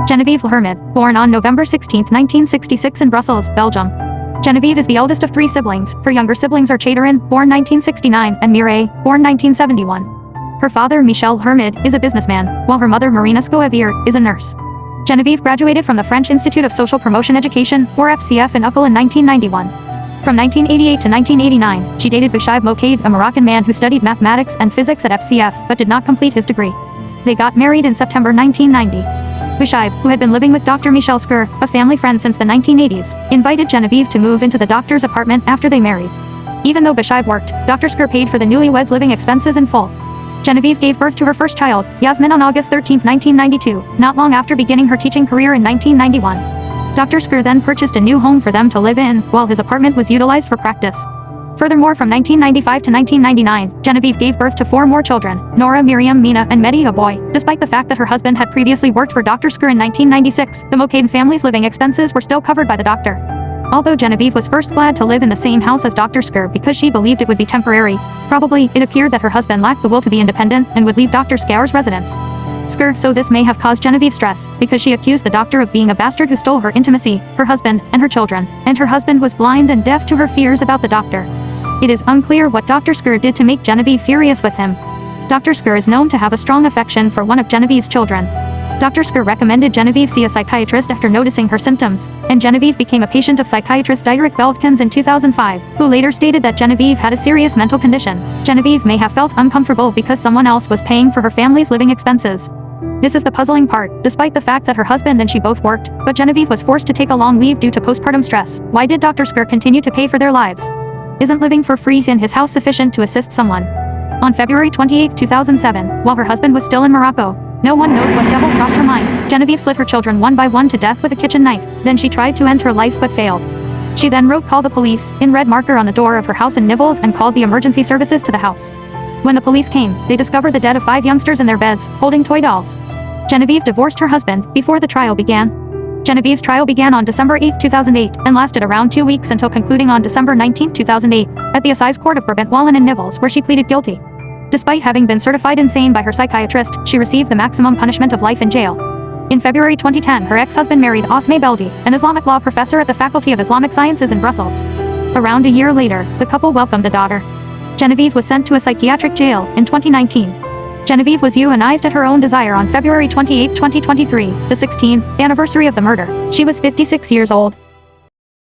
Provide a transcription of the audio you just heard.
Genevieve Lhermitte, born on November 16, 1966 in Brussels, Belgium. Genevieve is the eldest of 3 siblings. Her younger siblings are Chadarin, born 1969, and Mireille, born 1971. Her father, Michel Lhermitte, is a businessman, while her mother, Marina Scoevier, is a nurse. Genevieve graduated from the French Institute of Social Promotion Education, or FCF, in Uccle in 1991. From 1988 to 1989, she dated Bouchaib Mokaid, a Moroccan man who studied mathematics and physics at FCF but did not complete his degree. They got married in September 1990. Bouchaib, who had been living with Dr. Michel Skur, a family friend since the 1980s, invited Genevieve to move into the doctor's apartment after they married. Even though Bouchaib worked, Dr. Skur paid for the newlyweds' living expenses in full. Genevieve gave birth to her first child, Yasmin, on August 13, 1992, not long after beginning her teaching career in 1991. Dr. Skur then purchased a new home for them to live in, while his apartment was utilized for practice. Furthermore, from 1995 to 1999, Genevieve gave birth to 4 more children, Nora, Miriam, Mina, and Mehdi, a boy. Despite the fact that her husband had previously worked for Dr. Skur in 1996, the Mokaid family's living expenses were still covered by the doctor. Although Genevieve was first glad to live in the same house as Dr. Skur because she believed it would be temporary, probably, it appeared that her husband lacked the will to be independent and would leave Dr. Skur's residence. So this may have caused Genevieve stress, because she accused the doctor of being a bastard who stole her intimacy, her husband, and her children, and her husband was blind and deaf to her fears about the doctor. It is unclear what Dr. Skur did to make Genevieve furious with him. Dr. Skur is known to have a strong affection for one of Genevieve's children. Dr. Skur recommended Genevieve see a psychiatrist after noticing her symptoms, and Genevieve became a patient of psychiatrist Diederik Veldkens in 2005, who later stated that Genevieve had a serious mental condition. Genevieve may have felt uncomfortable because someone else was paying for her family's living expenses. This is the puzzling part. Despite the fact that her husband and she both worked, but Genevieve was forced to take a long leave due to postpartum stress. Why did Dr. Skur continue to pay for their lives? Isn't living for free in his house sufficient to assist someone? On February 28, 2007, while her husband was still in Morocco, no one knows what devil crossed her mind, Genevieve slit her children one by one to death with a kitchen knife. Then she tried to end her life but failed. She then wrote "Call the police" in red marker on the door of her house in Nivelles and called the emergency services to the house. When the police came, they discovered the dead of 5 youngsters in their beds, holding toy dolls. Genevieve divorced her husband before the trial began. Genevieve's trial began on December 8, 2008, and lasted around 2 weeks until concluding on December 19, 2008, at the Assize Court of Brabant-Wallon in Nivelles, where she pleaded guilty. Despite having been certified insane by her psychiatrist, she received the maximum punishment of life in jail. In February 2010, her ex-husband married Osmeh Beldi, an Islamic law professor at the Faculty of Islamic Sciences in Brussels. Around a year later, the couple welcomed a daughter. Genevieve was sent to a psychiatric jail in 2019. Genevieve was euthanized at her own desire on February 28, 2023, the 16th anniversary of the murder. She was 56 years old.